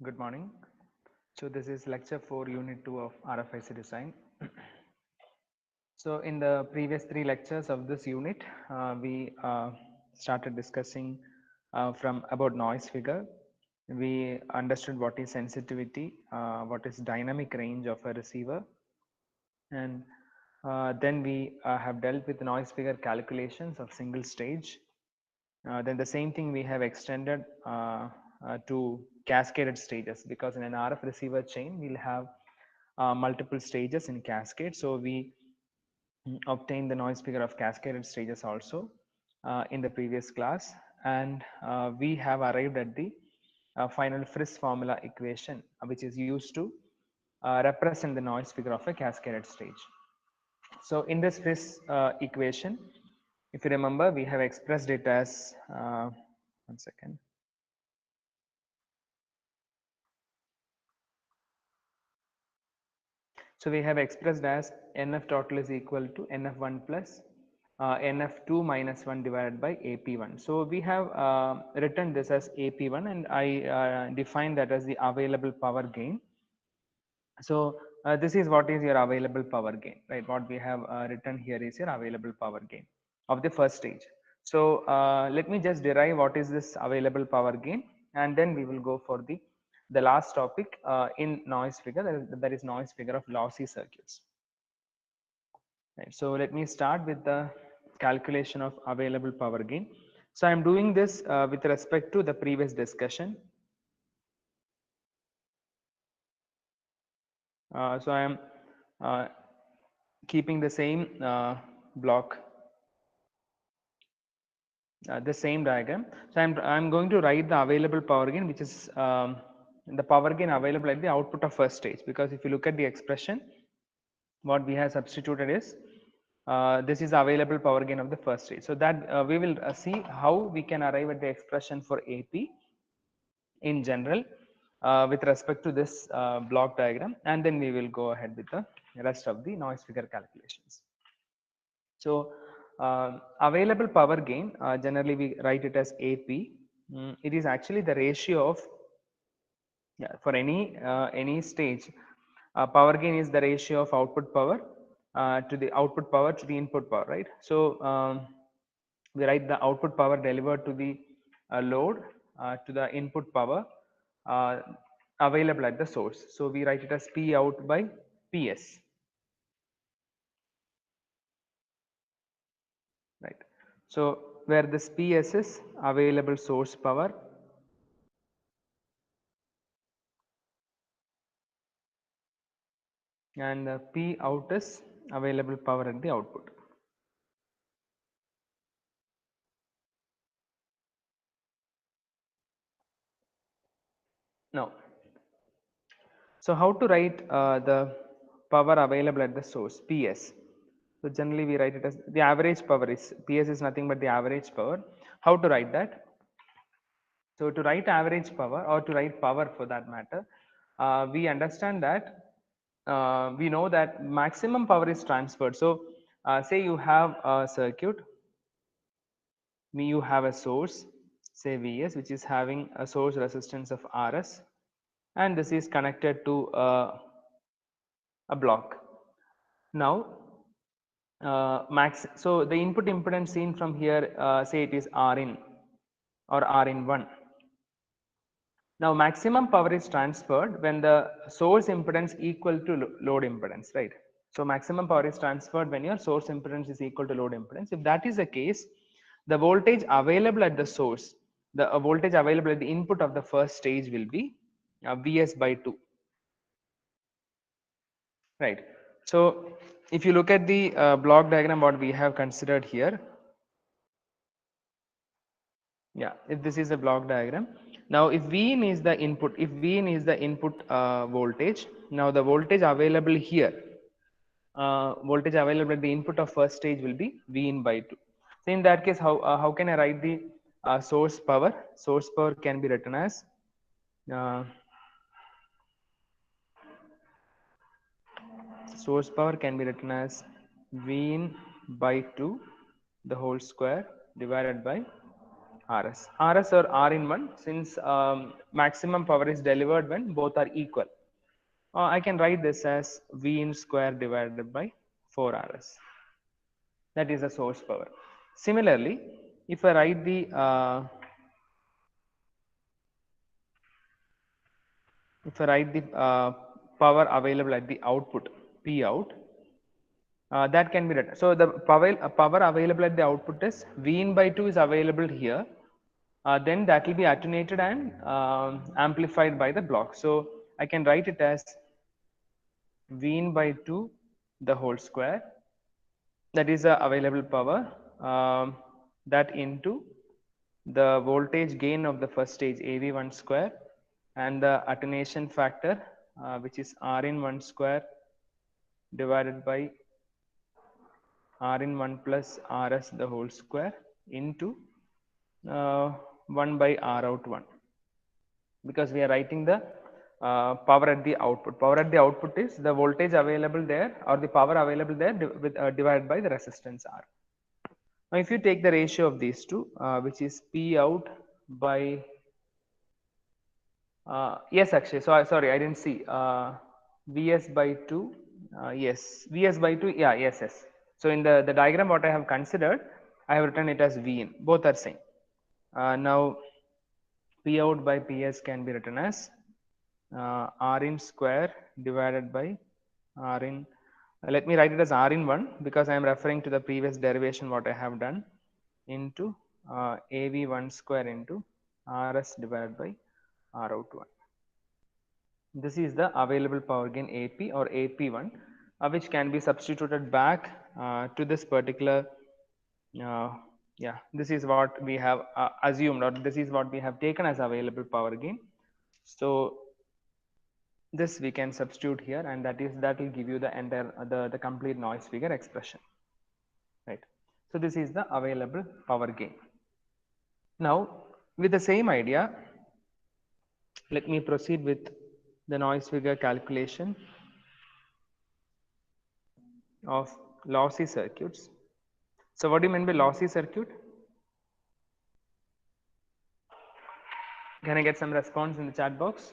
Good morning. So this is lecture 4 unit 2 of RFIC design. So in the previous 3 lectures of this unit, we started discussing from about noise figure. We understood what is sensitivity, what is dynamic range of a receiver, and then we have dealt with noise figure calculations of single stage. Then the same thing we have extended to cascaded stages, because in an RF receiver chain we'll have multiple stages in cascade. So we obtain the noise figure of cascaded stages also in the previous class, and we have arrived at the final Friss formula equation, which is used to represent the noise figure of a cascaded stage. So in this Friss equation, if you remember, we have expressed it as 1 second. So we have expressed as NF total is equal to NF1 plus NF2 minus 1 divided by AP1. So we have written this as AP1, and I define that as the available power gain. So this is what is your available power gain, right? What we have written here is your available power gain of the first stage. So let me just derive what is this available power gain, and then we will go for the last topic in noise figure, that is noise figure of lossy circuits. Right. So let me start with the calculation of available power gain. So I am doing this with respect to the previous discussion. So I am uh, keeping the same block, the same diagram. So I'm going to write the available power gain, which is the power gain available at the output of first stage, because if you look at the expression, what we have substituted is this is available power gain of the first stage. So that we will see how we can arrive at the expression for AP in general with respect to this block diagram, and then we will go ahead with the rest of the noise figure calculations. So available power gain, generally we write it as AP. It is actually the ratio of, yeah, for any stage, power gain is the ratio of output power to the output power to the input power, right? So we write the output power delivered to the load to the input power uh, available at the source. So we write it as P out by PS, right? So where this PS is available source power, and P out is available power at the output. Now, so how to write the power available at the source, PS? So generally we write it as the average power is, PS is nothing but the average power. How to write that? So to write average power, or to write power for that matter, we understand that we know that maximum power is transferred. So say you have a circuit, you have a source, say Vs, which is having a source resistance of Rs, and this is connected to a block. Now so the input impedance seen from here, say it is R in or R in 1. Now maximum power is transferred when the source impedance equal to load impedance, right? So maximum power is transferred when your source impedance is equal to load impedance. If that is the case, the voltage available at the source, the voltage available at the input of the first stage will be Vs by 2, right? So if you look at the block diagram what we have considered here, yeah, if this is a block diagram, now if Vin is the input, if Vin is the input voltage, now the voltage available here, voltage available at the input of first stage will be Vin by 2. So in that case, how can I write the source power? Source power can be written as uh, source power can be written as Vin by 2 the whole square divided by RS. RS or R in 1, since maximum power is delivered when both are equal. I can write this as V in square divided by 4RS. That is the source power. Similarly, if I write the power available at the output, P out, that can be written. So the power available at the output is V in by 2 is available here. Then that will be attenuated and amplified by the block. So I can write it as V in by 2 the whole square, that is the available power, that into the voltage gain of the first stage AV1 square and the attenuation factor, which is R in 1 square divided by R in 1 plus RS the whole square into 1 by R out 1, because we are writing the power at the output. Power at the output is the voltage available there or the power available there divided by the resistance R. Now, if you take the ratio of these two, which is P out by yes, actually, so sorry, I didn't see Vs by 2. Yes, Vs by 2. Yeah, yes. So in the diagram what I have considered, I have written it as V in. Both are same. Now P out by Ps can be written as R in square divided by R in. Let me write it as R in 1 because I am referring to the previous derivation what I have done, into AV1 square into RS divided by R out 1. This is the available power gain AP or AP1, which can be substituted back to this particular, yeah, this is what we have assumed, or this is what we have taken as available power gain. So this we can substitute here, and that will give you the entire the complete noise figure expression, right? So this is the available power gain. Now with the same idea, let me proceed with the noise figure calculation of lossy circuits. So what do you mean by lossy circuit? Can I get some response in the chat box?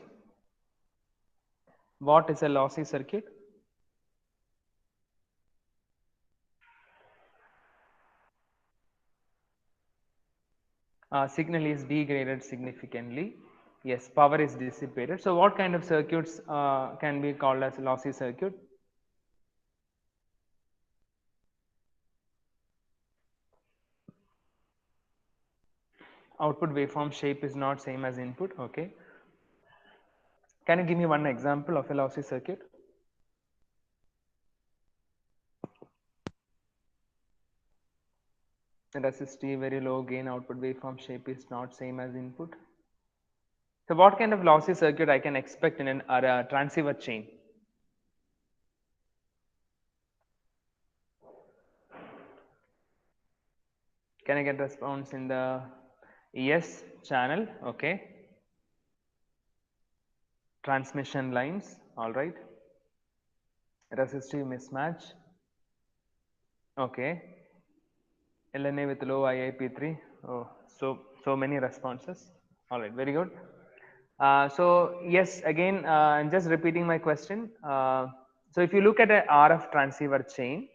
What is a lossy circuit? Signal is degraded significantly. Yes, power is dissipated. So what kind of circuits can be called as lossy circuit? Output waveform shape is not same as input. Okay. Can you give me one example of a lossy circuit? Resistive, very low gain, output waveform shape is not same as input. So what kind of lossy circuit I can expect in a transceiver chain? Can I get response in the yes channel? Okay. Transmission lines, all right. Resistive mismatch. Okay. LNA with low IIP3. Oh, so many responses. All right, very good. So yes, again, just repeating my question. So if you look at an RF transceiver chain,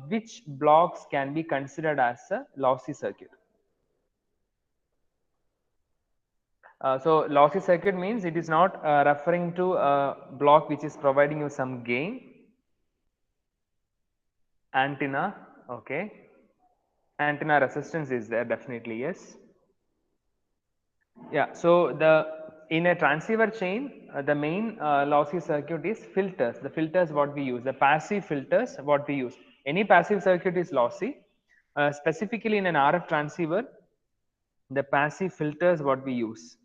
which blocks can be considered as a lossy circuit? So lossy circuit means it is not referring to a block which is providing you some gain. Antenna, okay. Antenna resistance is there, definitely, yes. Yeah, so in a transceiver chain, the main lossy circuit is filters. The filters what we use, the passive filters what we use. Any passive circuit is lossy. Specifically in an RF transceiver, the passive filters what we use.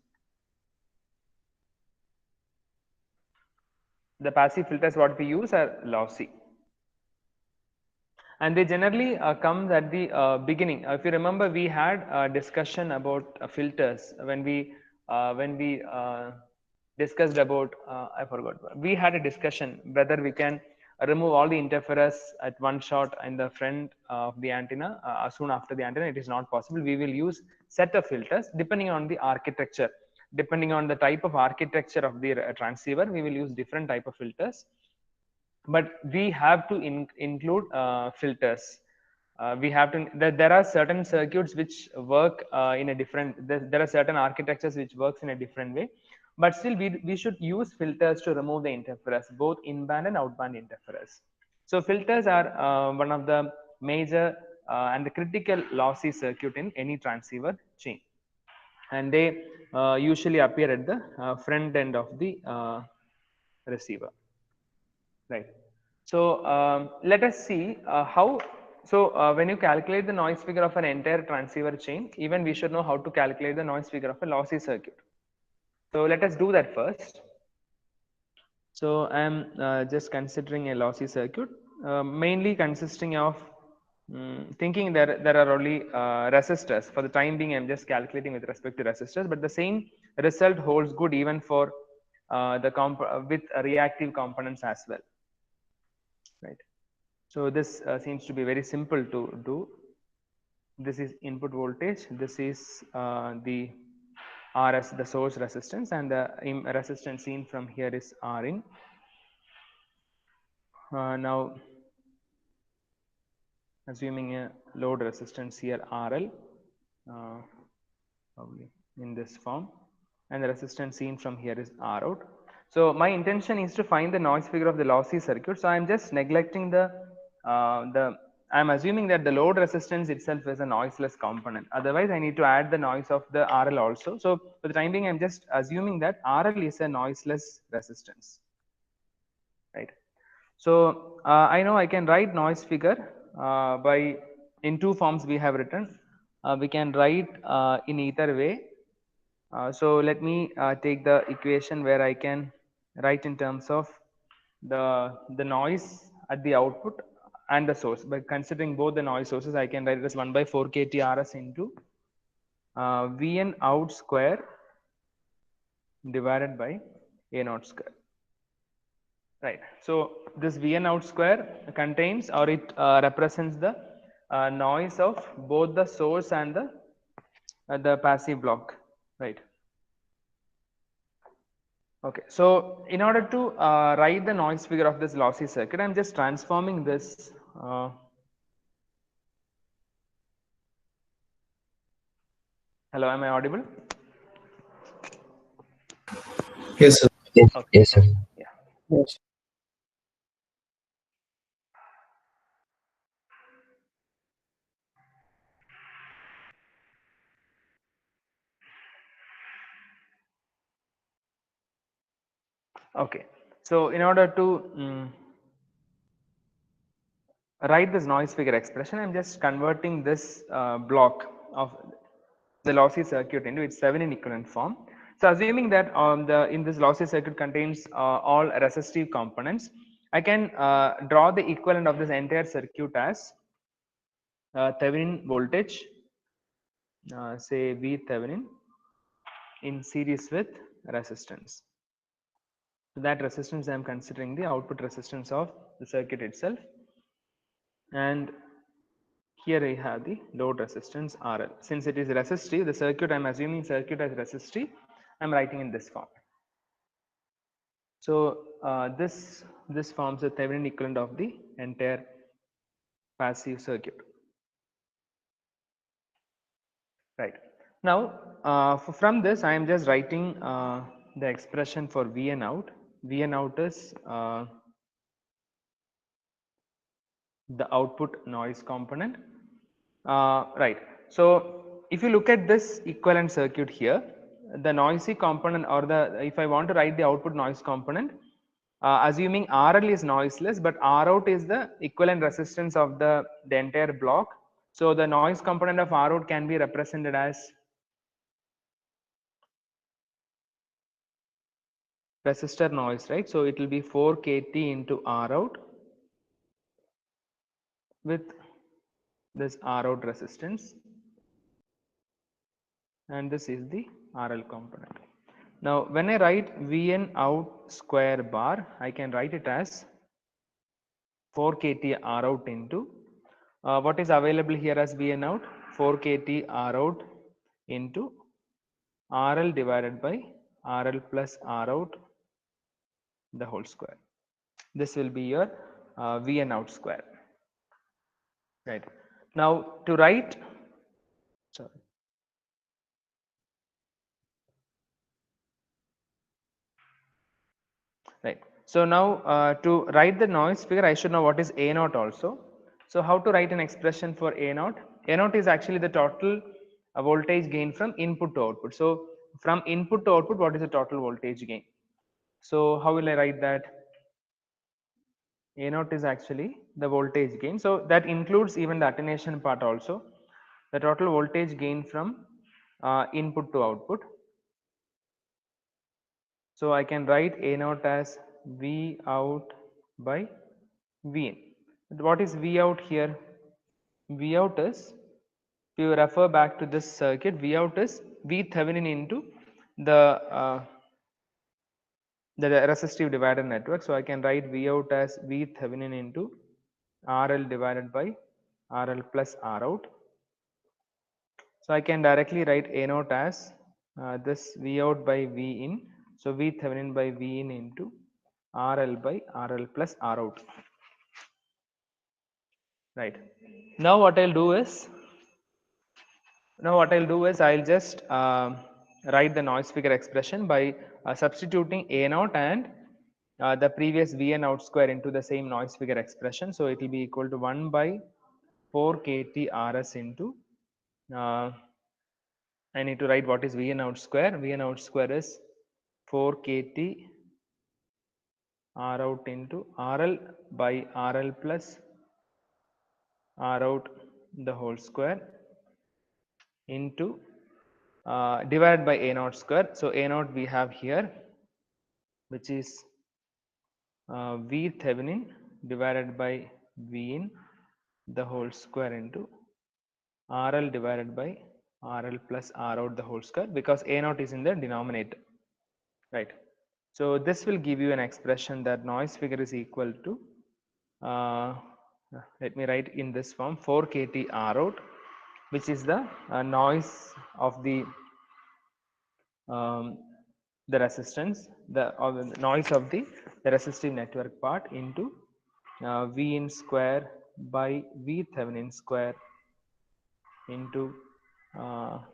The passive filters what we use are lossy. And they generally come at the beginning. If you remember, we had a discussion about filters when we discussed about I forgot, we had a discussion whether we can remove all the interference at one shot in the front of the antenna soon after the antenna. It is not possible. We will use set of filters depending on the architecture. Depending on the type of architecture of the transceiver, we will use different type of filters, but we have to include filters. We have to, there are certain circuits which work in a different, there are certain architectures which works in a different way, but still we should use filters to remove the interference, both in-band and out-band interference. So filters are one of the major and the critical lossy circuit in any transceiver chain, and they usually appear at the front end of the receiver, right? So let us see how. So when you calculate the noise figure of an entire transceiver chain, even we should know how to calculate the noise figure of a lossy circuit. So let us do that first. So I am just considering a lossy circuit, mainly consisting of thinking there are only resistors. For the time being, I am just calculating with respect to resistors, but the same result holds good even for with reactive components as well, right? So this seems to be very simple to do. This is input voltage. This is the RS, the source resistance, and the resistance seen from here is Rin. Now, assuming a load resistance here RL, probably in this form, and the resistance seen from here is Rout. So my intention is to find the noise figure of the lossy circuit. So I'm just neglecting I'm assuming that the load resistance itself is a noiseless component. Otherwise, I need to add the noise of the RL also. So for the time being, I'm just assuming that RL is a noiseless resistance, right? So I know I can write noise figure by in two forms we have written. We can write in either way. So let me take the equation where I can write in terms of the noise at the output and the source. By considering both the noise sources, I can write it as 1 by 4 kTRS into Vn out square divided by A naught square. Right. So this Vn out square contains, or it represents the noise of both the source and the passive block, right? Okay, so in order to write the noise figure of this lossy circuit, I'm just transforming this. Hello, am I audible? Yes, sir. Okay, Yes, sir. okay, yeah. Yes. Okay, so in order to write this noise figure expression, I'm just converting this block of the lossy circuit into its Thevenin equivalent form. So assuming that in this lossy circuit contains all resistive components, I can draw the equivalent of this entire circuit as Thevenin voltage, say V Thevenin, in series with resistance. So that resistance I am considering the output resistance of the circuit itself, and here I have the load resistance RL. Since it is resistive, the circuit, I am assuming circuit as resistive, I am writing in this form. So this forms a Thevenin equivalent of the entire passive circuit. Right. Now from this I am just writing the expression for Vn out. Vn out is the output noise component. Right. So if you look at this equivalent circuit here, the noisy component, or if I want to write the output noise component, assuming RL is noiseless, but Rout is the equivalent resistance of the entire block. So the noise component of Rout can be represented as resistor noise, right? So it will be 4 kT into Rout with this Rout resistance, and this is the RL component. Now when I write Vn out square bar, I can write it as 4 kT R out into what is available here as VN out, 4 kT R out into RL divided by RL plus R out the whole square. This will be your VN out square, right? Now to write, sorry, right. So now to write the noise figure, I should know what is A naught also. So how to write an expression for A naught? A naught is actually the total voltage gain from input to output. So from input to output, what is the total voltage gain? So how will I write that? A naught is actually the voltage gain. So that includes even the attenuation part also. The total voltage gain from input to output. So I can write A naught as V out by V in. What is V out here? V out is, if you refer back to this circuit, V out is V Thevenin into the resistive divider network. So I can write V out as V Thevenin into RL divided by RL plus R out. So I can directly write A naught as this V out by V in. So V Thevenin by V in into RL by RL plus R out. Right. Now what I'll do is, I'll just write the noise figure expression by substituting A naught and the previous Vn out square into the same noise figure expression. So it will be equal to 1 by 4 kT Rs into I need to write what is Vn out square. Vn out square is 4 kT R out into RL by RL plus R out the whole square into divided by A naught square. So A naught we have here, which is V Thevenin divided by V in the whole square into RL divided by RL plus R out the whole square, because A naught is in the denominator, right? So this will give you an expression that noise figure is equal to, let me write in this form, 4 kT R out, which is the noise of um, the resistance, or the noise of the resistive network part into V in square by V Thevenin square into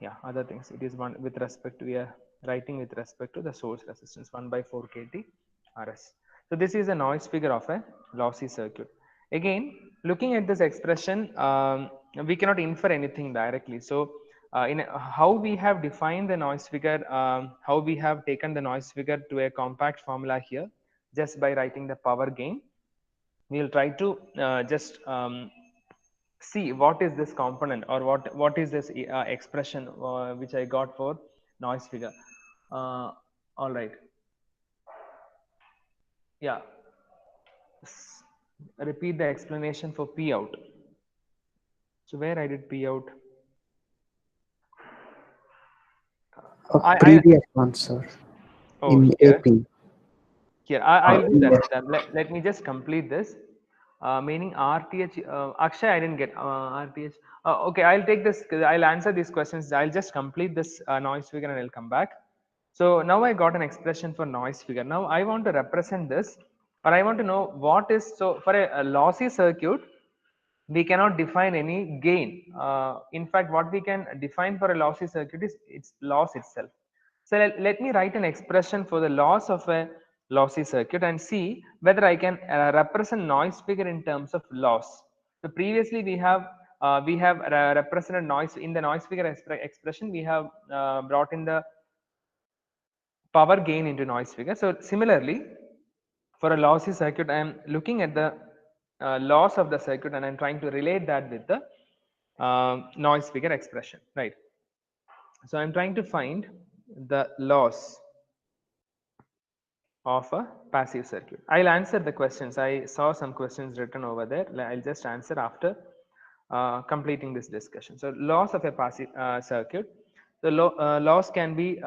yeah, other things. It is one with respect to, we are writing with respect to the source resistance, 1 by 4 kT Rs. So this is a noise figure of a lossy circuit. Again, looking at this expression, we cannot infer anything directly. So how we have defined the noise figure, how we have taken the noise figure to a compact formula here, just by writing the power gain. We will try to just see what is this component, or what is this expression which I got for noise figure. All right, yeah, repeat the explanation for P out. So where I did P out, A I previous one, sir, oh, in here AP. I'll do that. Yes. Let me just complete this. Meaning RTH, Akshay, I didn't get RTH. Okay, I'll take this. I'll answer these questions. I'll just complete this noise figure and I'll come back. So now I got an expression for noise figure. Now I want to represent this, or I want to know what is, so for a lossy circuit, we cannot define any gain. In fact, what we can define for a lossy circuit is its loss itself. So let me write an expression for the loss of a lossy circuit and see whether I can represent noise figure in terms of loss. So previously we have represented noise in the noise figure expression. We have brought in the power gain into noise figure. So similarly, for a lossy circuit, I am looking at the loss of the circuit and I'm trying to relate that with the noise figure expression, right? So I'm trying to find the loss of a passive circuit. I'll answer the questions. I saw some questions written over there. I'll just answer after completing this discussion. So loss of a passive circuit. The loss can be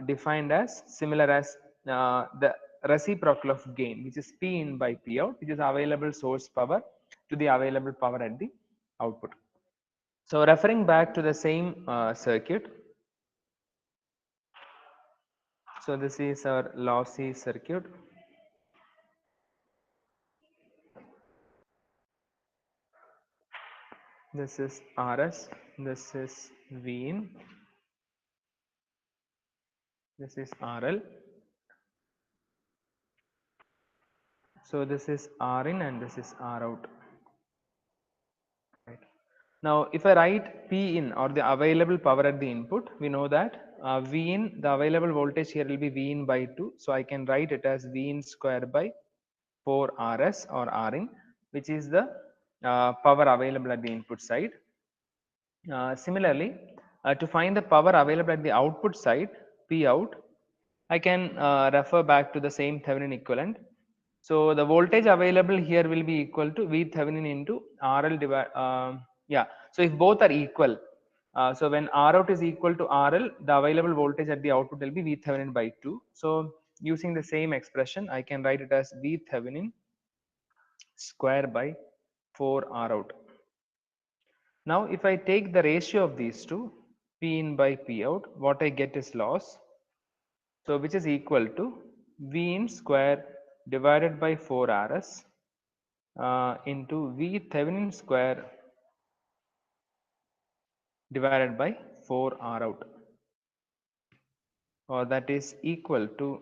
defined as similar as the reciprocal of gain, which is P in by P out, which is available source power to the available power at the output. So referring back to the same circuit, so this is our lossy circuit. This is RS, this is V in, this is RL. So this is R in and this is R out. Right. Now, if I write P in or the available power at the input, we know that V in, the available voltage here will be V in by 2. So I can write it as V in square by 4 RS or R in, which is the power available at the input side. Similarly, to find the power available at the output side, P out, I can refer back to the same Thevenin equivalent. So the voltage available here will be equal to V Thevenin into RL divide. Yeah. So if both are equal, so when R out is equal to RL, the available voltage at the output will be V Thevenin by 2. So using the same expression, I can write it as V Thevenin square by 4 R out. Now, if I take the ratio of these two, P in by P out, what I get is loss. So, which is equal to V in square divided by 4 RS into V Thevenin square divided by 4 R out, or that is equal to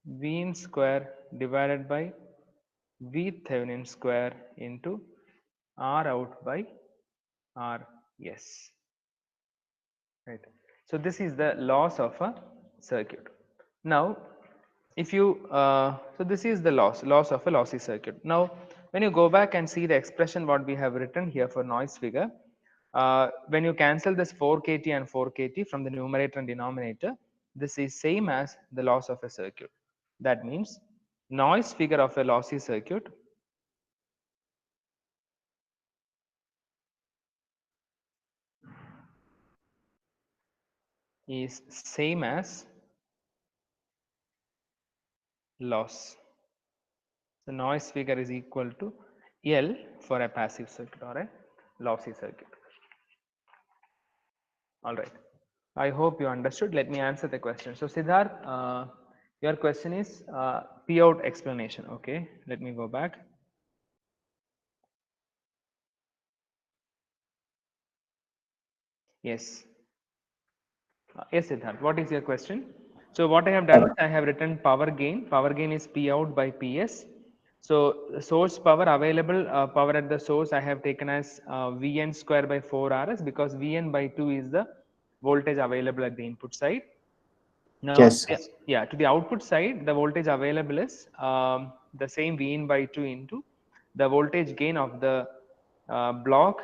V in square divided by V Thevenin square into R out by R yes. Right. So this is the loss of a circuit. Now, if you so this is the loss of a lossy circuit. Now, when you go back and see the expression what we have written here for noise figure, when you cancel this 4 kT and 4 kT from the numerator and denominator, this is same as the loss of a circuit. That means noise figure of a lossy circuit is same as loss. The noise figure is equal to L for a passive circuit or a lossy circuit. All right. I hope you understood. Let me answer the question. So Siddharth, your question is P out explanation. Okay. Let me go back. Yes. Yes, Siddharth. What is your question? So what I have done is I have written power gain. Power gain is P out by PS. So source power available power at the source I have taken as Vn square by 4 Rs because Vn by 2 is the voltage available at the input side. Now, Yes, sir. yeah, to the output side, the voltage available is the same Vn by 2 into the voltage gain of the block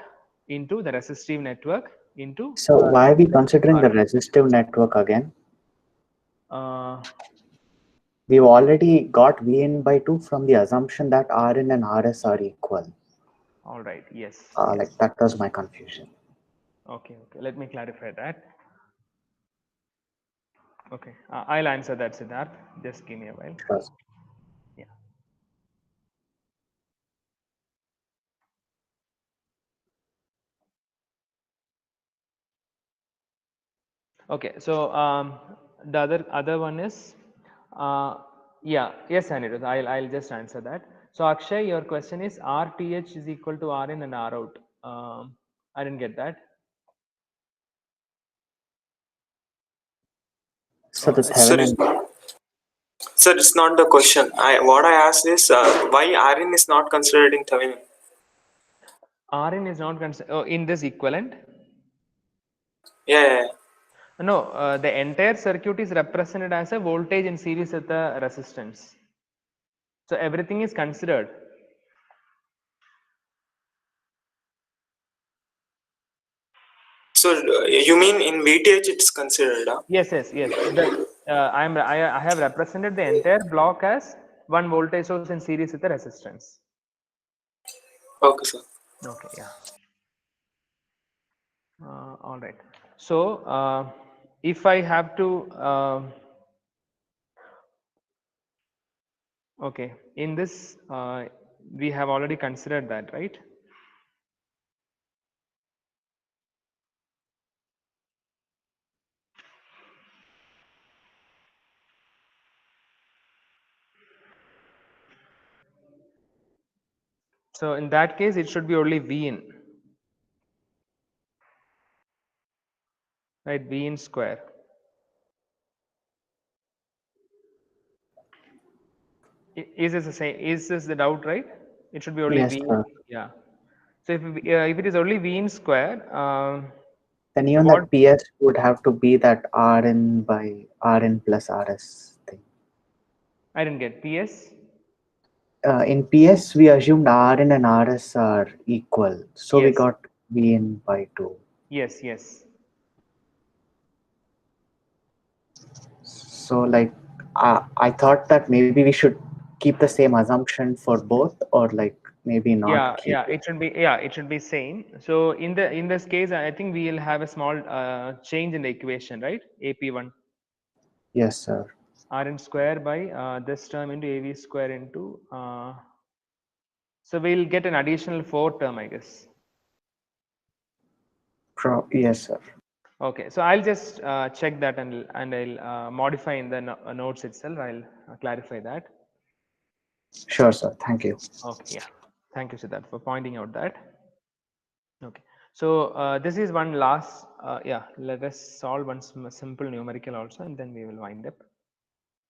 into the resistive network into So why are we considering R. the resistive network again? Uh, We've already got Vn by 2 from the assumption that Rn and Rs are equal. all right. Yes. Like Yes. that was my confusion. Okay. Okay. Let me clarify that. Okay. I'll answer that, Siddharth. Just give me a while. Sure. Yeah. Okay. So the other one is yeah. Yes, Anirudh. I'll just answer that. So Akshay, your question is RTH is equal to R in and R out. I didn't get that. So the Sir, Thevenin, sir, it's not the question. What I asked is why Rn is not considered in Thevenin. Rn is not considered in this equivalent. Yeah. No, the entire circuit is represented as a voltage in series with the resistance. So everything is considered. So you mean in VTH it's considered? Huh? Yes, yes, yes. I have represented the entire block as one voltage source in series with the resistance. Okay, sir. Okay, yeah. All right. So if I have to Okay, in this we have already considered that, right? So in that case, it should be only V in, right? V in square. Is this the same? Is this the doubt, right? It should be only Yes, V in, sir. yeah. So if it is only V in square, Then even what that PS would have to be that Rn by Rn plus Rs thing. I didn't get PS. In PS, we assumed Rn and Rs are equal, so we Yes, got Vn by 2. yes, yes. So, like, I thought that maybe we should keep the same assumption for both, or like maybe not Yeah, keep yeah. it. It should be same. So in this case, I think we will have a small change in the equation, right? AP1 Yes, sir. Rn square by this term into AV square into. So we'll get an additional 4 term, I guess. Yes, sir. Okay, so I'll just check that and I'll modify in the notes itself. I'll clarify that. Sure, sir. Thank you. Okay, yeah. Thank you, Siddharth, for pointing out that. Okay, so this is one last. Yeah, let us solve one simple numerical also, and then we will wind up.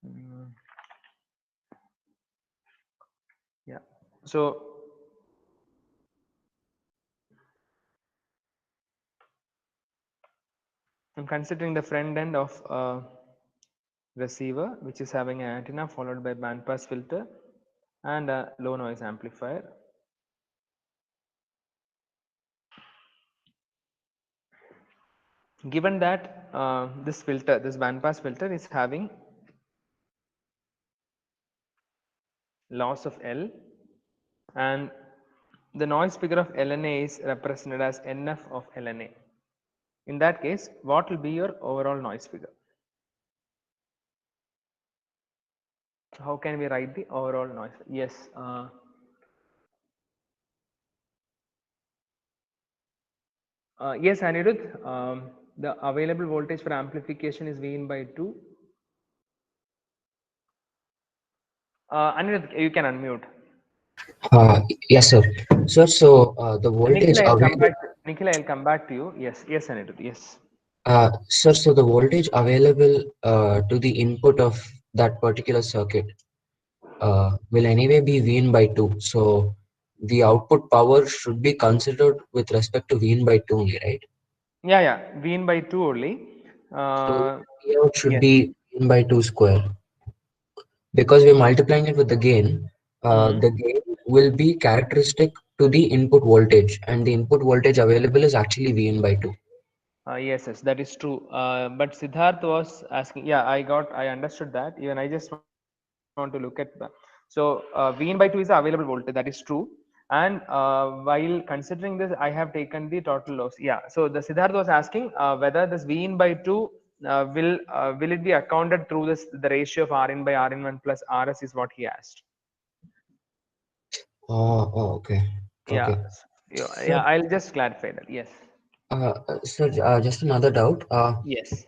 Mm, yeah. So I'm considering the front end of a receiver, which is having an antenna followed by bandpass filter and a low noise amplifier. Given that this filter, this bandpass filter, is having loss of L, and the noise figure of LNA is represented as NF of LNA. In that case, what will be your overall noise figure? How can we write the overall noise? Yes. Yes, Anirudh. The available voltage for amplification is V in by 2. Anirudh, you can unmute. Yes, sir. Sir, so the Nikhil, voltage I'll come available, back. Nikhil, I'll come back to you. Yes, yes, Anirudh. Yes. sir, so the voltage available to the input of that particular circuit will anyway be Vn by 2. So the output power should be considered with respect to Vn by 2 only, right? Yeah, yeah. V in by 2 only. So Uh, the out should yes. be Vn by 2 square because we're multiplying it with Mm. the gain will be characteristic to the input voltage, and the input voltage available is actually Vn by 2. Yes, yes, that is true. But Siddharth was asking, yeah, I understood that. Even I just want to look at that. So V in by 2 is the available voltage, that is true. And while considering this, I have taken the total loss. Yeah, so the Siddharth was asking whether this V in by 2 will it be accounted through this the ratio of R in by R in 1 plus RS is what he asked. Okay. Yeah, Okay. yeah, Sir, I'll just clarify that. Yes, sir, just another doubt. yes.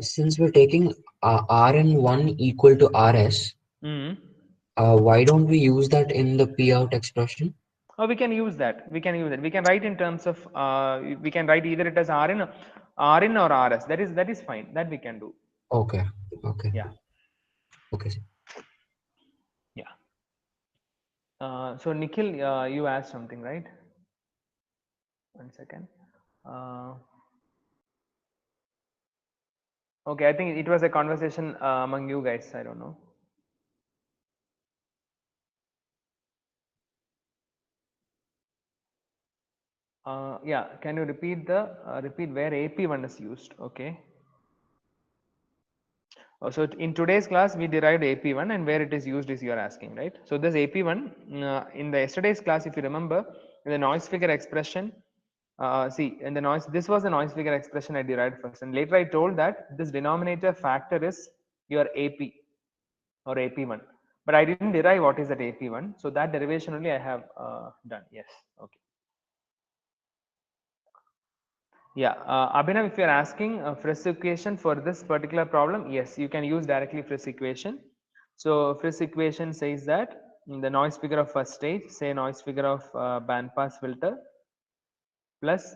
Since we're taking Rn1 equal to Rs, Mm. why don't we use that in the P out expression? Oh, we can use that. We can use it. We can write in terms of we can write either it as RN or RS. That is fine. That we can do. Okay, okay, Yeah, okay, sir. yeah. So Nikhil, you asked something, right? 1 second. Uh, okay, I think it was a conversation among you guys. I don't know. Yeah, can you repeat where AP1 is used? Okay. So in today's class, we derived AP1 and where it is used is you are asking, right? So this AP1 in the yesterday's class, if you remember, in the noise figure expression, see in the noise, this was the noise figure expression I derived first, and later I told that this denominator factor is your AP or AP1. but I didn't derive what is that AP1. So that derivation only I have done. Yes. Okay. Yeah, Abhinav, if you're asking Friss equation for this particular problem, yes, you can use directly Friss equation. So Friss equation says that in the noise figure of first stage, say noise figure of band pass filter plus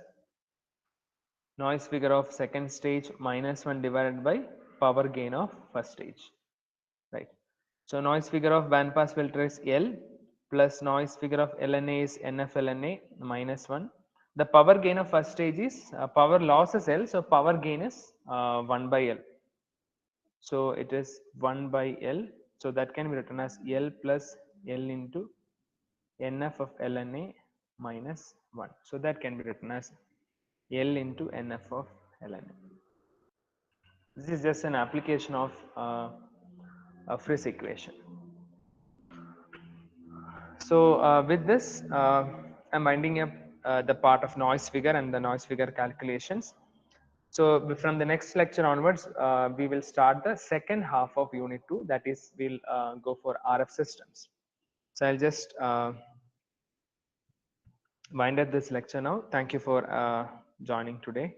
noise figure of second stage minus 1 divided by power gain of first stage, right? So noise figure of band pass filter is L plus noise figure of LNA is NFLNA minus 1. The power gain of first stage is power loss is L, so power gain is 1 by L. So it is 1 by L. So that can be written as L plus L into NF of LNA minus 1. So that can be written as L into NF of LNA. This is just an application of a Friss equation. So with this, I'm winding up the part of noise figure and the noise figure calculations. So from the next lecture onwards, we will start the second half of unit 2, that is we'll go for RF systems. So I'll just wind up this lecture now. Thank you for joining today.